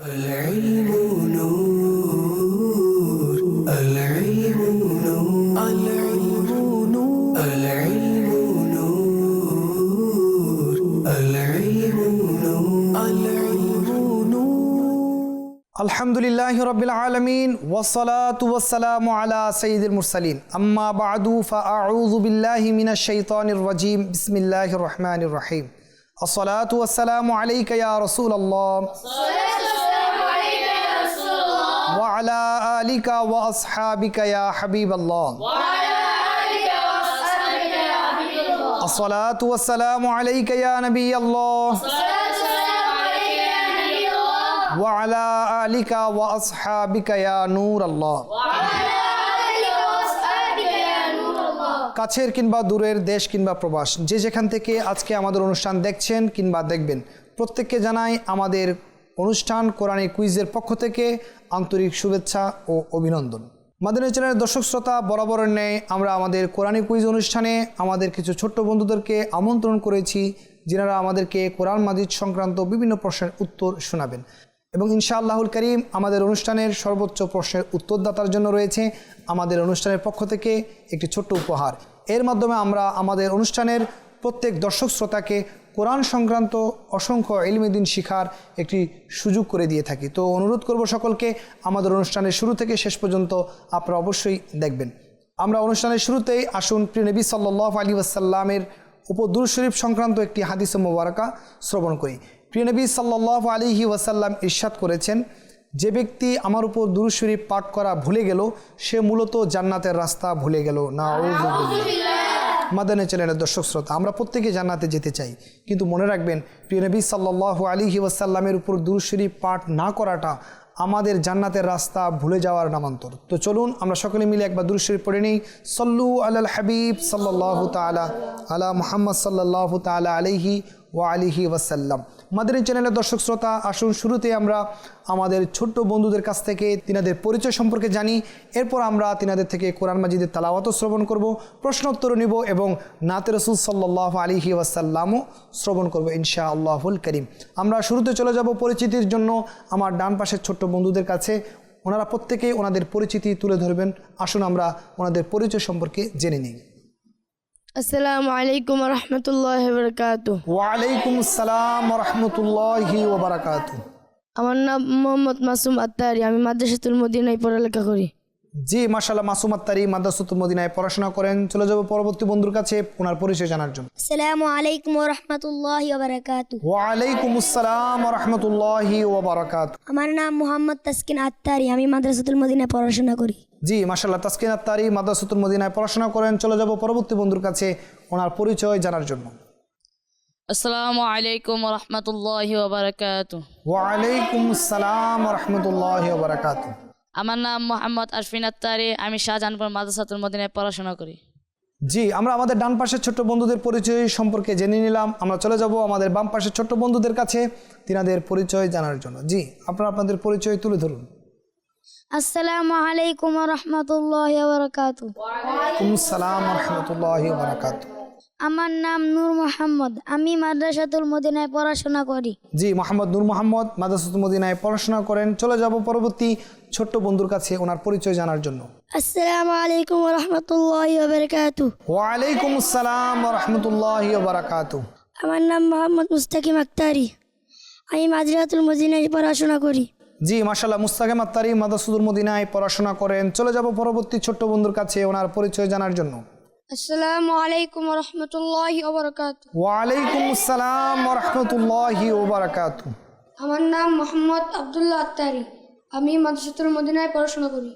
العلم نور العلم نور العلم نور العلم نور العلم نور العلم نور الحمد لله رب العالمين والصلاة والسلام على سيد المرسلين أما بعد فأعوذ بالله من الشيطان الرجيم بسم الله الرحمن الرحيم الصلاة والسلام عليك يا رسول الله وعلى آلك وأصحابك يا حبيب الله الصلاة والسلام عليك يا نبي الله وعلى آلك وأصحابك يا نور الله কাছের কিংবা দূরের দেশ কিংবা প্রবাস যে যেখান থেকে আজকে আমাদের অনুষ্ঠান দেখছেন কিংবা দেখবেন প্রত্যেককে জানাই আমাদের অনুষ্ঠান কোরআনী কুইজের পক্ষ থেকে আন্তরিক শুভেচ্ছা ও অভিনন্দন। মাদানী চ্যানেলের দর্শক শ্রোতা বরাবরের ন্যায় আমরা আমাদের কোরআনী কুইজ অনুষ্ঠানে আমাদের কিছু ছোট্ট বন্ধুদেরকে আমন্ত্রণ করেছি যিনারা আমাদেরকে কোরআন মাজিদ সংক্রান্ত বিভিন্ন প্রশ্নের উত্তর শোনাবেন এবং ইনশাআল্লাহুল করিম আমাদের অনুষ্ঠানের সর্বোচ্চ প্রশ্নের উত্তরদাতার জন্য রয়েছে আমাদের অনুষ্ঠানের পক্ষ থেকে একটি ছোট্ট উপহার। এর মাধ্যমে আমরা আমাদের অনুষ্ঠানের প্রত্যেক দর্শক শ্রোতাকে কোরআন সংক্রান্ত অসংখ্য ইলমে দ্বীন শিখার একটি সুযোগ করে দিয়ে থাকি। তো অনুরোধ করব সকলকে আমাদের অনুষ্ঠানের শুরু থেকে শেষ পর্যন্ত আপনারা অবশ্যই দেখবেন। আমরা অনুষ্ঠানের শুরুতেই আসুন প্রিয় নবী সাল্লাল্লাহু আলাইহি ওয়াসাল্লামের উপর দুরূদ শরীফ সংক্রান্ত একটি হাদিস মুবারাকা শ্রবণ করি। প্রিয় নবী সাল্লাল্লাহু আলাইহি ওয়াসাল্লাম ইরশাদ করেছেন, যে ব্যক্তি আমার উপর দুরূদ শরীফ পাঠ করা ভুলে গেল সে মূলত জান্নাতের রাস্তা ভুলে গেল। নাউযুবিল্লাহ। মাদানী চ্যানেলের দর্শক শ্রোতা আমরা প্রত্যেকে জান্নাতে যেতে চাই, কিন্তু মনে রাখবেন প্রিয় নবী সাল্লাল্লাহু আলাইহি ওয়াসাল্লামের উপর দুরূদ শরীফ পাঠ না করাটা আমাদের জান্নাতের রাস্তা ভুলে যাওয়ার নামান্তর। তো চলুন আমরা সকলে মিলে একবার দুরূদ শরীফ পড়ে নিই। সল্লু আলাল হাবিব সাল্লাল্লাহু তাআলা আলা মুহাম্মদ সাল্লাল্লাহু তাআলা আলাইহি ওয়া আলিহি ওয়াসাল্লাম। মাদানী চ্যানেলের দর্শক শ্রোতা আসুন শুরুতে আমরা আমাদের ছোট্ট বন্ধুদের কাছ থেকে তিনাদের পরিচয় সম্পর্কে জানি, এরপর আমরা তিনাদের থেকে কোরআন মাজিদের তেলাওয়াতও শ্রবণ করব, প্রশ্ন উত্তরও নিব এবং নাতে রাসূল সাল্লাল্লাহু আলাইহি ওয়াসাল্লামও শ্রবণ করব ইনশাআল্লাহুল কারীম। আমরা শুরুতে চলে যাব পরিচিতির জন্য আমার ডান পাশের ছোট্ট বন্ধুদের কাছে। ওনারা প্রত্যেকেই ওনাদের পরিচিতি তুলে ধরবেন। আসুন আমরা ওনাদের পরিচয় সম্পর্কে জেনে নিই। আসসালামু আলাইকুম ওয়া রাহমাতুল্লাহি ওয়া বারাকাতুহু। ওয়া আলাইকুম আসসালাম ওয়া রাহমাতুল্লাহি ওয়া বারাকাতুহু। আমার নাম মোহাম্মদ মাসুম আত্তারি, আমি মাদ্রাসাতুল মদিনায় পড়ালেখা করি। জি মাশাআল্লাহ, মাসুম আত্তারি মাদ্রাসাতুল মদিনায় পড়াশোনা করেন। চলে যাব পরবর্তী বন্ধুর কাছে ওনার পরিচয় জানার জন্য। আসসালামু আলাইকুম ওয়া রাহমাতুল্লাহি ওয়া বারাকাতুহু। ওয়া আলাইকুম আসসালাম ওয়া রাহমাতুল্লাহি ওয়া বারাকাতুহু। আমার নাম মোহাম্মদ তাসকিন আত্তারি, আমি মাদ্রাসাতুল মদিনায় পড়াশোনা করি। জি মাশাআল্লাহ, তাসকিন আত্তারি মাদ্রাসাতুল মদিনায় পড়াশোনা করেন। চলে যাব পরবর্তী বন্ধুর কাছে ওনার পরিচয় জানার জন্য। আসসালামু আলাইকুম ওয়া রাহমাতুল্লাহি ওয়া বারাকাতুহু। ওয়া আলাইকুম আসসালাম ওয়া রাহমাতুল্লাহি ওয়া বারাকাতুহু। আমার নাম মোহাম্মদ আরফিন আত্তারি, আমি শাহজাহানপুর মাদ্রাসাতুল মদিনায় পড়াশোনা করি। জি আমরা আমাদের ডান পাশের ছোট্ট বন্ধুদের পরিচয় সম্পর্কে জেনে নিলাম। আমরা চলে যাব আমাদের বাম পাশের ছোট্ট বন্ধুদের কাছে তিনাদের পরিচয় জানার জন্য। জি আপনারা আপনাদের পরিচয় তুলে ধরুন। আসসালামু আলাইকুম ওয়া রাহমাতুল্লাহি ওয়া বারাকাতুহু। ওয়ালাইকুম আসসালাম ওয়া রাহমাতুল্লাহি ওয়া বারাকাতুহু। আমার নাম নূর মোহাম্মদ, আমি মাদ্রাসাতুল মদিনায় পড়াশোনা করি। জি মোহাম্মদ নূর মোহাম্মদ মাদ্রাসাতুল মদিনায় পড়াশোনা করেন। চলে যাব পরবর্তী ছোট্ট বন্ধুর কাছে ওনার পরিচয় জানার জন্য। আসসালামু আলাইকুম ওয়া রাহমাতুল্লাহি ওয়া বারাকাতুহু। ওয়া আলাইকুম আসসালাম ওয়া রাহমাতুল্লাহি ওয়া বারাকাতুহু। আমার নাম মোহাম্মদ মুস্তাকিম আক্তারি, আমি মাদ্রাসাতুল মদিনায় পড়াশোনা করি। জি মাশাআল্লাহ, মুস্তাকিম আত্তারি মাদ্রাসাতুল মদিনায় পড়াশোনা করেন। চলে যাব পরবর্তী ছোট্ট বন্ধুর কাছে ওনার পরিচয় জানার জন্য। আসসালামু আলাইকুম ওয়া রাহমাতুল্লাহি ওয়া বারাকাতুহু। ওয়া আলাইকুম আসসালাম ওয়া রাহমাতুল্লাহি ওয়া বারাকাতুহু। আমার নাম মোহাম্মদ আব্দুল্লাহ আত্তারি, আমি মাদ্রাসাতুল মদিনায় পড়াশোনা করি।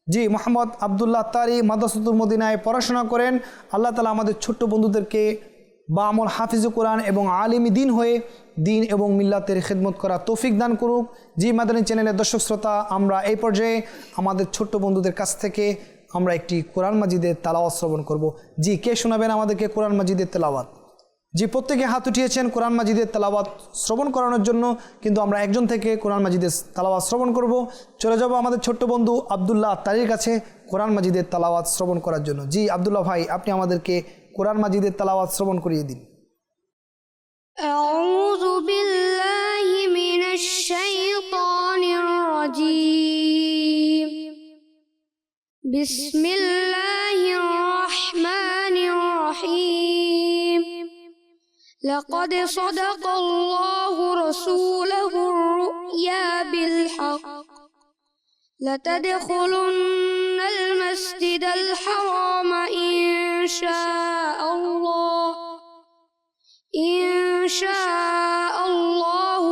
জি মোহাম্মদ আব্দুল্লাহ আত্তারি মাদ্রাসাতুল মদিনায় পড়াশোনা করেন। আল্লাহ তাআলা আমাদের ছোট্ট বন্ধুদেরকে বা আমল হাফিজ কোরআন এবং আলিমি দিন হয়ে দিন এবং মিল্লাতের খিদমত করা তৌফিক দান করুক। জি মাদানী চ্যানেলের দর্শক শ্রোতা আমরা এই পর্যায়ে আমাদের ছোট্ট বন্ধুদের কাছ থেকে আমরা একটি কোরআন মাজিদের তেলাওয়াত শ্রবণ করব। জি কে শোনাবেন আমাদেরকে কোরআন মাজিদের তেলাওয়াত? জি প্রত্যেকে হাত উঠিয়েছেন কোরআন মাজিদের তেলাওয়াত শ্রবণ করানোর জন্য, কিন্তু আমরা একজন থেকে কোরআন মাজিদের তেলাওয়াত শ্রবণ করব। চলে যাব আমাদের ছোট্ট বন্ধু আব্দুল্লাহ আত্তারির কাছে কোরআন মাজিদের তেলাওয়াত শ্রবণ করার জন্য। জি আব্দুল্লাহ ভাই আপনি আমাদেরকে কোরআন মাজিদের তেলাওয়াত শ্রবণ করিয়ে দিন। আউযু বিল্লাহি মিনাশ শাইতানির الرجيم بسم الله الرحمن الرحيم لقد صدق الله رسوله الرؤيا بالحق لتدخلن المسجد الحرام إن شاء الله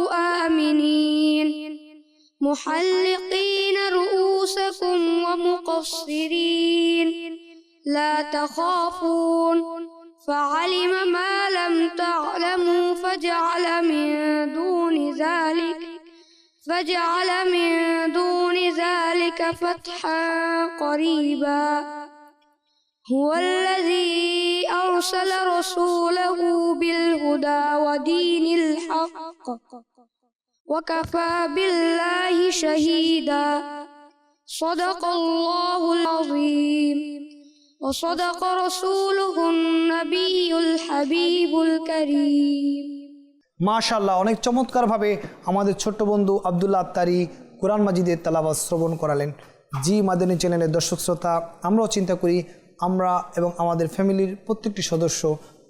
آمنين محلقين رؤوسكم ومقصرين لا تخافون فعلم ما لم تعلموا فجعل من دون ذلك فتحا قريبا هو الذي أرسل رسوله بالهدى ودين الحق وكفى بالله شهيدا صدق الله العظيم وصدق رسوله النبي الحبيب الكريم মাশাআল্লাহ, অনেক চমৎকারভাবে আমাদের ছোট্ট বন্ধু আব্দুল্লাহ আত্তারি কোরআন মাজিদের তেলাওয়াত শ্রবণ করালেন। জি মাদানী চ্যানেলের দর্শক শ্রোতা, আমরাও চিন্তা করি আমরা এবং আমাদের ফ্যামিলির প্রত্যেকটি সদস্য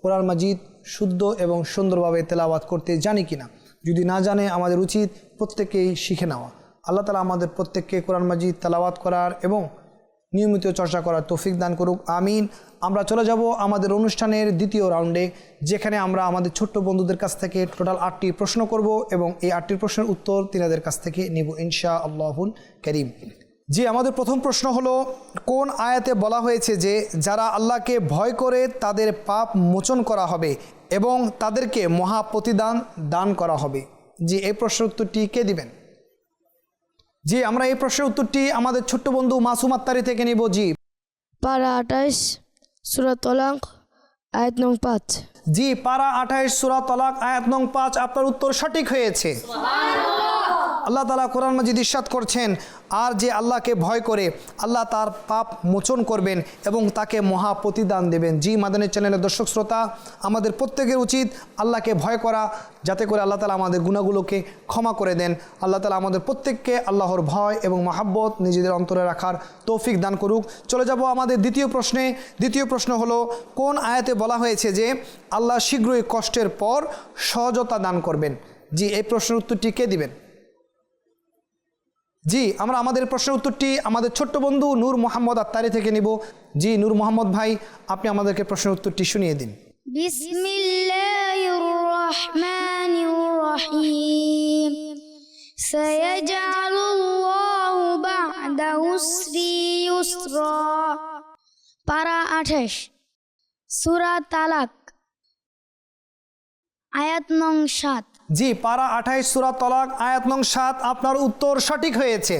কোরআন মাজিদ শুদ্ধ এবং সুন্দরভাবে তেলাওয়াত করতে জানি কিনা। যদি না জানে আমাদের উচিত প্রত্যেকেই শিখে নেওয়া। আল্লাহ তাআলা আমাদের প্রত্যেককে কোরআন মাজিদ তেলাওয়াত করার এবং নিয়মিত চর্চা করার তৌফিক দান করুক, আমিন। আমরা চলে যাব আমাদের অনুষ্ঠানের দ্বিতীয় রাউন্ডে, যেখানে আমরা আমাদের ছোট্ট বন্ধুদের কাছ থেকে টোটাল 8টি প্রশ্ন করব এবং এই 8টি প্রশ্নের উত্তর তিনাদের কাছ থেকে নিব ইনশাআল্লাহুল কারীম। জি, আমাদের প্রথম প্রশ্ন হলো, কোন আয়াতে বলা হয়েছে যে যারা আল্লাহকে ভয় করে তাদের পাপ মোচন করা হবে এবং তাদেরকে মহা প্রতিদান দান করা হবে? জি, এই প্রশ্নের উত্তরটি কে দিবেন? জি, আমরা এই প্রশ্নের উত্তরটি আমাদের ছোট্ট বন্ধু মাসুম আত্তারি থেকে নিব। জি, পারা 28 সূরা তালাক আয়াত নং 5। জি, পারা 28 সূরা তালাক আয়াত নং 5, আপনার উত্তর সঠিক হয়েছে। আল্লাহ তাআলা কোরআন মাজিদ ইরশাদ করছেন, আর যে আল্লাহকে ভয় করে আল্লাহ তার পাপ মোচন করবেন এবং তাকে মহা প্রতিদান দেবেন। জি মাদানী চ্যানেলের দর্শক শ্রোতা, আমাদের প্রত্যেকের উচিত আল্লাহকে ভয় করা, যাতে করে আল্লাহ তাআলা আমাদের গুনাহগুলোকে ক্ষমা করে দেন। আল্লাহ তাআলা আমাদের প্রত্যেককে আল্লাহর ভয় এবং মহাব্বত নিজেদের অন্তরে রাখার তৌফিক দান করুক। চলে যাব আমাদের দ্বিতীয় প্রশ্নে। দ্বিতীয় প্রশ্ন হলো, কোন আয়াতে বলা হয়েছে যে আল্লাহ শীঘ্রই কষ্টের পর সহজতা দান করবেন? জি, এই প্রশ্নের উত্তরটি কে দিবেন? জি, আমরা আমাদের প্রশ্নের উত্তরটি আমাদের ছোট্ট বন্ধু নূর মোহাম্মদ আত্তারি থেকে নিব। জি, নূর মোহাম্মদ ভাই, আপনি আমাদেরকে প্রশ্নের উত্তরটি শুনিয়ে দিন। বিসমিল্লাহির রহমানির রহিম সায়াজআলুল্লাহু বা'দা উসরি ইউসরা। পারা 28 সূরা তালাক আয়াত নং 7। জি, পারা 28 সূরা তালাক আয়াত নং 7, আপনার উত্তর সঠিক হয়েছে।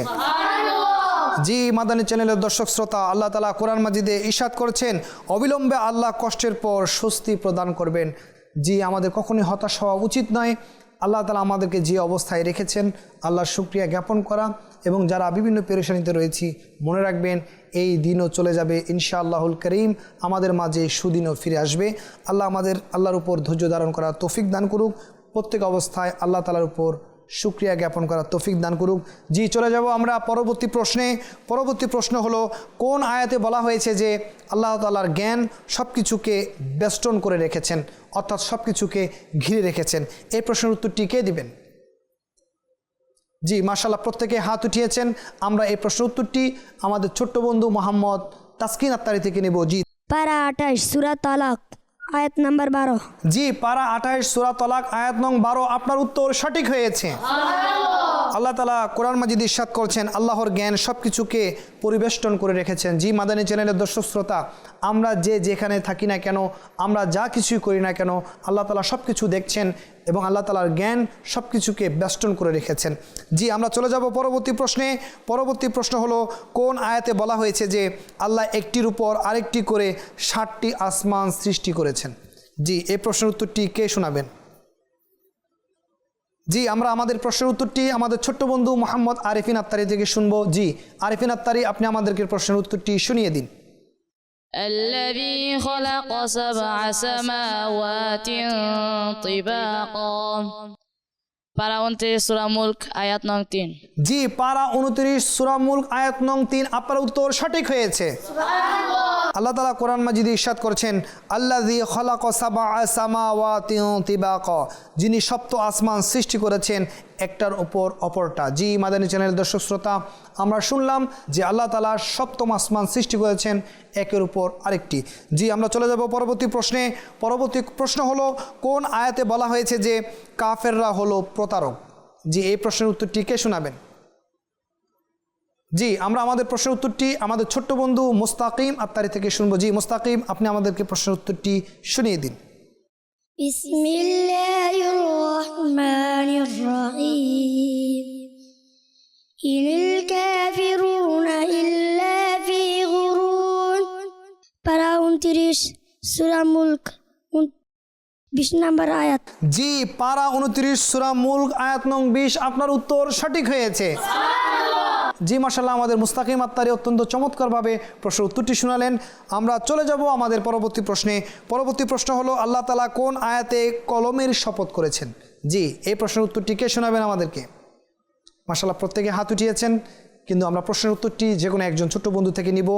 জি মাদানী চ্যানেলের দর্শক শ্রোতা, আল্লাহ তাআলা কোরআন মাজিদে ইরশাদ করেছেন, অবিলম্বে আল্লাহ কষ্টের পর স্বস্তি প্রদান করবেন। জি, আমাদের কখনোই হতাশ হওয়া উচিত নয়। আল্লাহ তাআলা আমাদেরকে যে অবস্থায় রেখেছেন আল্লাহর শুকরিয়া জ্ঞাপন করা, এবং যারা বিভিন্ন পেরেশানিতে রয়েছি মনে রাখবেন এই দিনও চলে যাবে ইনশাআল্লাহুল কারীম, আমাদের মাঝে সুদিনও ফিরে আসবে। আল্লাহর উপর ধৈর্য ধারণ করার তৌফিক দান করুক, প্রত্যেক অবস্থায় আল্লাহ তাআলার উপর শুকরিয়া জ্ঞাপন করার তৌফিক দান করুক। জি, চলে যাব আমরা পরবর্তী প্রশ্নে। পরবর্তী প্রশ্ন হলো, কোন আয়াতে বলা হয়েছে যে আল্লাহ তাআলার জ্ঞান সব কিছুকে বেষ্টন করে রেখেছেন, অর্থাৎ সব কিছুকে ঘিরে রেখেছেন? এই প্রশ্নের উত্তরটি কে দিবেন? জি, মাশাআল্লাহ, প্রত্যেকে হাত উঠিয়েছেন। আমরা এই প্রশ্নের উত্তরটি আমাদের ছোট্ট বন্ধু মোহাম্মদ তাসকিন আত্তারি থেকে নেব। জি, পারা 28 সূরা তালাক আয়াত নাম্বার 12। জি, পারা 28 সূরা তালাক আয়াত নং 12, আপনার উত্তর সঠিক হয়েছে। আল্লাহ তাআলা কোরআন মাজিদ ইরশাদ করছেন, আল্লাহর জ্ঞান সব কিছুকে পরিবেষ্টন করে রেখেছেন। জি মাদানী চ্যানেলের দর্শক শ্রোতা, আমরা যেখানে থাকি না কেন, আমরা যা কিছুই করি না কেন, আল্লাহ তাআলা সব কিছু দেখছেন এবং আল্লাহ তাআলার জ্ঞান সব কিছুকে বেষ্টন করে রেখেছেন। জি, আমরা চলে যাব পরবর্তী প্রশ্নে। পরবর্তী প্রশ্ন হলো, কোন আয়াতে বলা হয়েছে যে আল্লাহ একটির উপর আরেকটি করে 7টি আসমান সৃষ্টি করেছেন? জি, এই প্রশ্নের উত্তরটি কে শোনাবেন? জি, আমরা আমাদের প্রশ্নের উত্তরটি আমাদের ছোট্ট বন্ধু মোহাম্মদ আরিফিন আত্তারি থেকে শুনবো। জি, আরিফিন আত্তারি, আপনি আমাদেরকে প্রশ্নের উত্তরটি শুনিয়ে দিন। الذي خلق 7 سماوات طباقا পারা 29 সূরা মুলক আয়াত নং 3। জি, পারা 29 সূরা মুলক আয়াত নং 3 আপনার উত্তর সঠিক হয়েছে। আল্লাহ তাআলা কোরআন মাজিদে ইরশাদ করেছেন, আল্লাযী খালাকা সাবআ সামাওয়াতিন তিবাকা, যিনি সপ্ত আসমান সৃষ্টি করেছেন একটার উপর অপরটা। জি মাদানী চ্যানেল দর্শক শ্রোতা, আমরা শুনলাম যে আল্লাহ তাআলা সপ্তম আসমান সৃষ্টি করেছেন একের উপর আরেকটি। জি, আমরা চলে যাব পরবর্তী প্রশ্নে। পরবর্তী প্রশ্ন হলো, কোন আয়াতে বলা হয়েছে যে কাফেররা হলো প্রতারক? জি, এই প্রশ্নের উত্তরটি কে শোনাবেন? জি, আমরা আমাদের প্রশ্নের উত্তরটি আমাদের ছোট্ট বন্ধু মুস্তাকিম আত্তারি থেকে শুনবো। জি মুস্তাকিম, আপনি আমাদেরকে প্রশ্নের উত্তরটি শুনিয়ে দিন। বিসমিল্লাহির রহমানির রহিম। ইনিল কাফিরুনা ইল্লা ফি গুরুর। পারা 29 সূরা মুলক 20 নম্বর আয়াত। জি, পারা 29 সূরা মুলক আয়াত নং 20 আপনার উত্তর সঠিক হয়েছে। জি মাশাআল্লাহ, আমাদের মুস্তাকিম আত্তারি অত্যন্ত চমৎকারভাবে প্রশ্নের উত্তরটি শোনালেন। আমরা চলে যাব আমাদের পরবর্তী প্রশ্নে। পরবর্তী প্রশ্ন হলো, আল্লাহ তাআলা কোন আয়াতে কলমের শপথ করেছেন? জি, এই প্রশ্নের উত্তরটি কে শোনাবেন আমাদেরকে? মাশাআল্লাহ, প্রত্যেকে হাত উঠিয়েছেন, কিন্তু আমরা প্রশ্নের উত্তরটি যে কোনো একজন ছোট্ট বন্ধু থেকে নিব।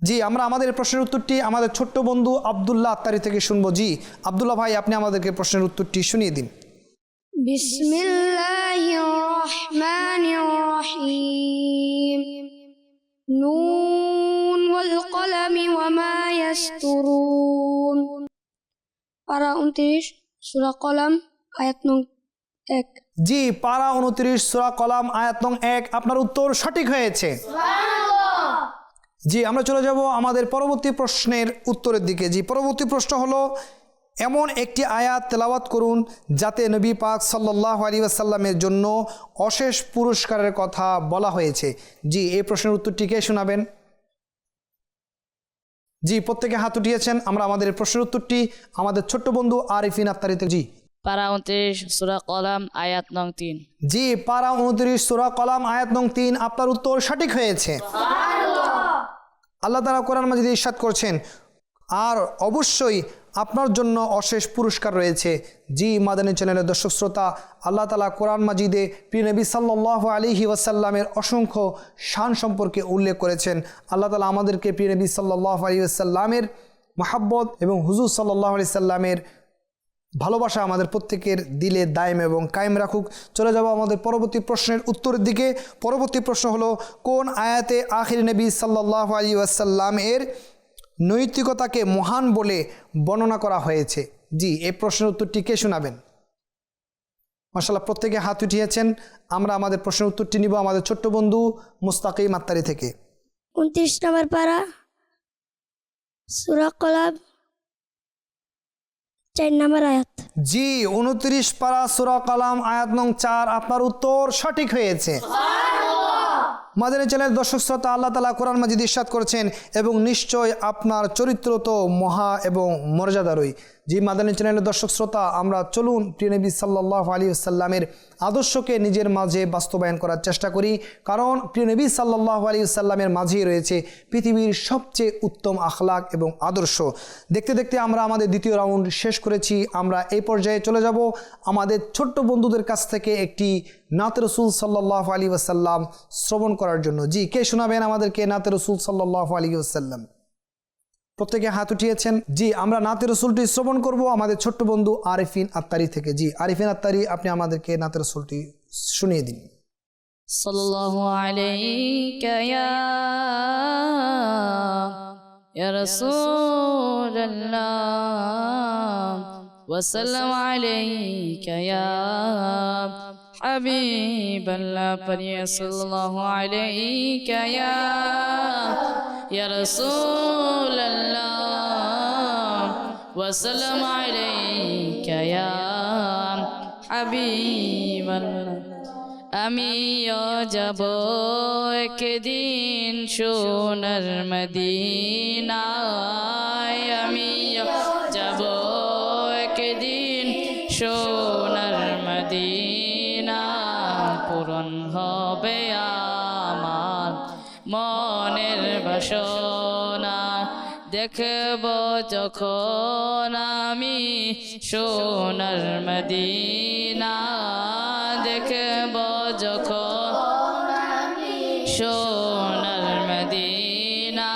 জি, আমরা আমাদের প্রশ্নের উত্তরটি আমাদের ছোট্ট বন্ধু আব্দুল্লাহ আত্তারি থেকে শুনবো। জি আব্দুল্লাহ ভাই, আপনি আমাদেরকে প্রশ্নের উত্তরটি শুনিয়ে দিন। বিসমিল্লাহির রহমানির রহিম। নুন ওয়াল কলামি ওয়া মা ইয়াসতুরুন। পারা 29 সূরা কলাম আয়াত নং 1। জি, পারা 29 সূরা কলাম আয়াত নং 1 আপনার উত্তর সঠিক হয়েছে। জি, আমরা চলে যাব আমাদের পরবর্তী প্রশ্নের উত্তরের দিকে। জি, পরবর্তী প্রশ্ন হলো, এমন একটি আয়াত তেলাওয়াত করুন যাতে নবী পাক সাল্লাল্লাহু আলাইহি ওয়াসাল্লামের জন্য অশেষ পুরস্কারের কথা বলা হয়েছে। জি, এই প্রশ্নের উত্তরটি কে শোনাবেন? জি, প্রত্যেকে হাত উঠিয়েছেন। আমরা আমাদের প্রশ্নের উত্তরটি আমাদের ছোট্ট বন্ধু আরিফিন আত্তারি থেকে। জি পারা 29 সূরা কলাম আয়াত নং 3। জি, পারা 29 সূরা কলাম আয়াত নং 3 আপনার উত্তর সঠিক হয়েছে। আল্লাহ তাআলা কোরআন মাজিদে ইরশাদ করছেন, আর অবশ্যই আপনার জন্য অশেষ পুরস্কার রয়েছে। জি মাদানী চ্যানেলের দর্শক শ্রোতা, আল্লাহ তাআলা কোরআন মাজিদে প্রিয় নবী সাল্লাল্লাহু আলাইহি ওয়াসাল্লামের অসংখ্য শান সম্পর্কে উল্লেখ করেছেন। আল্লাহ তাআলা আমাদেরকে প্রিয় নবী সাল্লাল্লাহু আলাইহি ওয়াসাল্লামের মহাব্বত এবং হুজুর সাল্লাল্লাহু আলাইহি সাল্লামের ভালোবাসা আমাদের প্রত্যেকের দিলে দায়েম এবং কায়েম রাখুক। চলে যাব আমাদের পরবর্তী প্রশ্নের উত্তরের দিকে। পরবর্তী প্রশ্ন হলো, কোন আয়াতে আখির নবী সাল্লাল্লাহু আলাইহি ওয়াসাল্লাম এর নৈতিকতাকে মহান বলে বর্ণনা করা হয়েছে? জি, এই প্রশ্নের উত্তরটি কে শোনাবেন? মাশাআল্লাহ, প্রত্যেকে হাত উঠিয়েছেন। আমরা আমাদের প্রশ্নের উত্তরটি নিব আমাদের ছোট্ট বন্ধু মুস্তাকিম আত্তারি থেকে। 29 নম্বর পারা সূরা কলাম 4 নম্বর আয়াত। জি, 29 পারা সূরা কলাম আয়াত নং 4 আপনার উত্তর সঠিক হয়েছে। মাদানী চ্যানেলের দর্শক শ্রোতা, আল্লাহ তাআলা কোরআন মাজিদে ইরশাদ করেছেন, এবং নিশ্চয় আপনার চরিত্র তো মহা এবং মর্যাদারই। জি মাদানী চ্যানেলের দর্শক শ্রোতা, আমরা চলুন প্রিয় নবী সাল্লাল্লাহু আলাইহি ওয়াসাল্লামের আদর্শকে নিজের মাঝে বাস্তবায়ন করার চেষ্টা করি, কারণ প্রিয় নবী সাল্লাল্লাহু আলাইহি ওয়াসাল্লামের মাঝেই রয়েছে পৃথিবীর সবচেয়ে উত্তম আখলাক এবং আদর্শ। দেখতে দেখতে আমরা আমাদের দ্বিতীয় রাউন্ড শেষ করেছি। আমরা এই পর্যায়ে চলে যাব আমাদের ছোট্ট বন্ধুদের কাছ থেকে একটি নাত রাসূল সাল্লাল্লাহু আলাইহি ওয়াসাল্লাম শ্রবণ করার জন্য। জি, কে শোনাবেন আমাদেরকে নাত রাসূল সাল্লাল্লাহু আলাইহি ওয়াসাল্লাম? প্রত্যেকে হাত উঠিয়েছেন। জি, আমরা নাতে রসুলটি শ্রবণ করব আমাদের ছোট্ট বন্ধু আরিফিন আত্তারি থেকে। জি আরিফিন আত্তারি, আপনি আমাদেরকে নাতে রসুলটি শুনিয়ে দিন। সাল্লাল্লাহু আলাইকা ইয়া রাসূলুল্লাহ ওয়া সাল্লামু আলাইকা ইয়া হাবিবাল্লাহ। পড়িয়ে সাল্লাল্লাহু আলাইকা ইয়া রাসূলুল্লাহ ওয়া সাল্লামু আলাইকা ইয়া হাবিবাল্লাহ। আমিও যাব একদিন সোনার মদিনায়, আমিও যাব একদিন সোনার মদিনা। পূরণ হবে আমার মনের বাসনা, দেখব যখন আমি সোনার মদিনা দেখব যখন সোনার মদিনা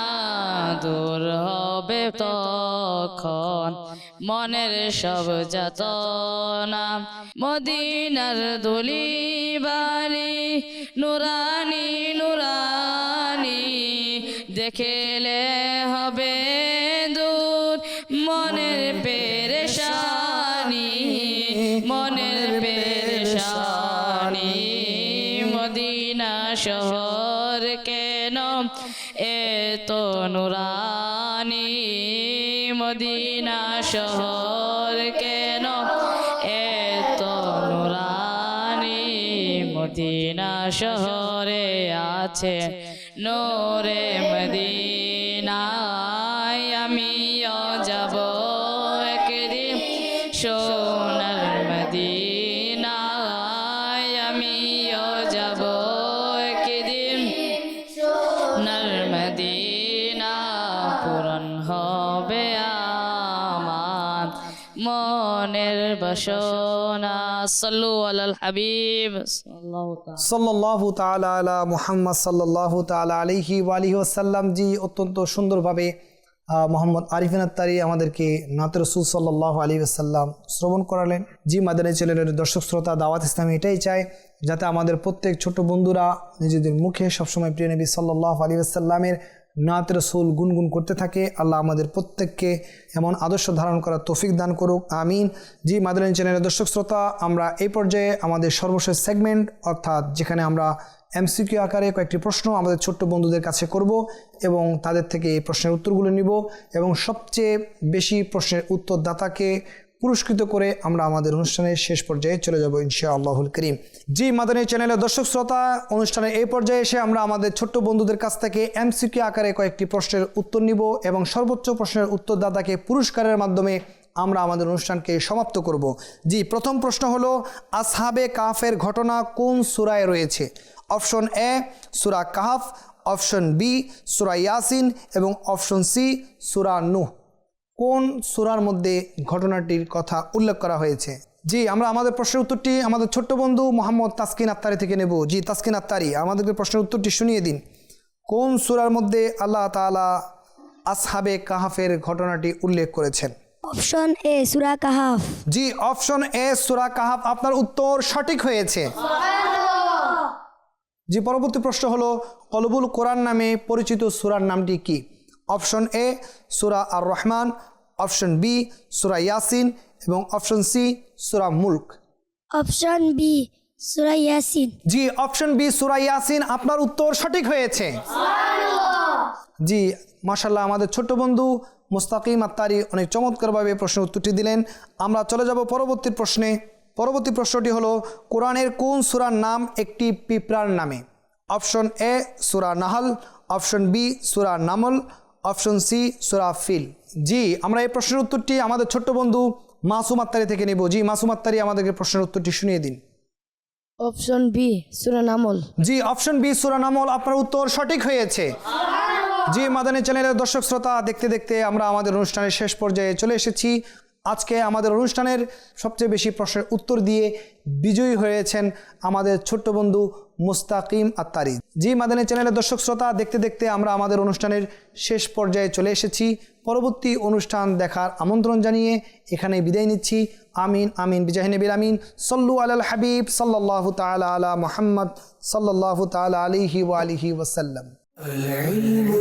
দূর হবে তখন মনের সব যাতনা মদিনার ধুলি বাড়ি নুরানি নুরানি দেখলে হবে দূর মনের পেরেশানি মনের পেরেশানি মদিনা শহর কেন এত নুরানি মদিনা শহর কেন এত নুরানি মদিনা শহরে আছে নূরে মদিনায় আমিও যাব একদিন সোনার মদিনায় আমিও যাব একদিন সোনার মদিনা পূরণ হবে আমার মনের বাসনা সাল্লু আলাল হাবিব সাল্লাল্লাহু তাআলা আলা মুহাম্মদ সাল্লাল্লাহু তাআলা আলাইহি ওয়া আলিহি ওয়াসাল্লাম। জি অত্যন্ত সুন্দরভাবে মোহাম্মদ আরিফিন আত্তারি আমাদেরকে নাত রাসূল সাল্লাল্লাহু আলাইহি ওয়াসাল্লাম শ্রবণ করালেন। জি মাদানী চ্যানেলের দর্শক শ্রোতা দাওয়াত ইসলামী এটাই চায় যাতে আমাদের প্রত্যেক ছোট বন্ধুরা নিজেদের মুখে সবসময় প্রিয় নবী সাল্লাল্লাহু আলাইহি ওয়াসাল্লামের নাত রাসূল গুনগুন করতে থাকে। আল্লাহ আমাদের প্রত্যেককে এমন আদর্শ ধারণ করার তৌফিক দান করুক, আমিন। জি মাদানী চ্যানেলের দর্শক শ্রোতা, আমরা এই পর্যায়ে আমাদের সর্বশেষ সেগমেন্ট অর্থাৎ যেখানে আমরা এমসিকিউ আকারে কয়েকটি প্রশ্ন আমাদের ছোট্ট বন্ধুদের কাছে করব এবং তাদের থেকে এই প্রশ্নের উত্তরগুলো নিব এবং সবচেয়ে বেশি প্রশ্নের উত্তরদাতাকে পুরস্কৃত করে আমরা আমাদের অনুষ্ঠানের শেষ পর্যায়ে চলে যাব ইনশাআল্লাহুল করিম। জি মাদানী চ্যানেলের দর্শক শ্রোতা, অনুষ্ঠানের এই পর্যায়ে এসে আমরা আমাদের ছোট্ট বন্ধুদের কাছ থেকে এমসিকিউ আকারে কয়েকটি প্রশ্নের উত্তর নিব এবং সর্বোচ্চ প্রশ্নের উত্তরদাতাকে পুরস্কারের মাধ্যমে আমরা আমাদের অনুষ্ঠানকে সমাপ্ত করব। জি প্রথম প্রশ্ন হলো আসহাবে কাহফের ঘটনা কোন সূরায় রয়েছে? অপশন এ সূরা কাহফ, অপশন বি সূরা ইয়াসিন এবং অপশন সি সূরা নূহ। কোন সূরার মধ্যে ঘটনাটির কথা উল্লেখ করা হয়েছে? জি আমরা আমাদের প্রশ্নের উত্তরটি আমাদের ছোট্ট বন্ধু মোহাম্মদ তাসকিন আত্তারি থেকে নেব। জি তাসকিন আত্তারি আমাদেরকে প্রশ্নের উত্তরটি শুনিয়ে দিন। কোন সূরার মধ্যে আল্লাহ তাআলা আসহাবে কাহফের ঘটনাটি উল্লেখ করেছেন? Option A Surah কাহাফ। G option A সূরা কাহাফ আপনার উত্তর সঠিক হয়েছে। জি পরবর্তী প্রশ্ন হলো কলবুল কোরআন নামে পরিচিত সূরার নামটি কি? অপশন এ সূরা আর রহমান, অপশন বি সূরা ইয়াসিন এবং অপশন সি সূরা মুলক। অপশন বি সূরা ইয়াসিন। জি অপশন বি সূরা ইয়াসিন আপনার উত্তর সঠিক হয়েছে। জি মাশাআল্লাহ আমাদের ছোট্ট বন্ধু মুস্তাকিম আত্তারি অনেক চমৎকারভাবে প্রশ্নের উত্তরটি দিলেন। আমরা চলে যাব পরবর্তী প্রশ্নে। পরবর্তী প্রশ্নটি হলো কোরআনের কোন সূরার নাম একটি পিঁপড়ার নামে? অপশন এ সূরা নাহল, অপশন বি সূরা নামল, অপশন সি সূরা ফিল। জি আমরা এই প্রশ্নের উত্তরটি আমাদের ছোট্ট বন্ধু মাসুম আত্তারি থেকে নেব। জি মাসুম আত্তারি আমাদেরকে প্রশ্নের উত্তরটি শুনিয়ে দিন। অপশন বি সূরা নামল। জি অপশন বি সূরা নামল আপনার উত্তর সঠিক হয়েছে। জি মাদানী চ্যানেলের দর্শক শ্রোতা, দেখতে দেখতে আমরা আমাদের অনুষ্ঠানের শেষ পর্যায়ে চলে এসেছি। আজকে আমাদের অনুষ্ঠানের সবচেয়ে বেশি প্রশ্নের উত্তর দিয়ে বিজয়ী হয়েছেন আমাদের ছোট্ট বন্ধু মুস্তাকিম আত্তারি। জি মাদানী চ্যানেলের দর্শক শ্রোতা, দেখতে দেখতে আমরা আমাদের অনুষ্ঠানের শেষ পর্যায়ে চলে এসেছি। পরবর্তী অনুষ্ঠান দেখার আমন্ত্রণ জানিয়ে এখানেই বিদায় নিচ্ছি। আমিন আমিন বিজাহি নবীর আমিন। সল্লু আলাল হাবিব সাল্লাল্লাহু তাআলা আলা মুহাম্মদ সাল্লাল্লাহু তাআলা আলাইহি ওয়া আলিহি ওয়াসাল্লাম। العلم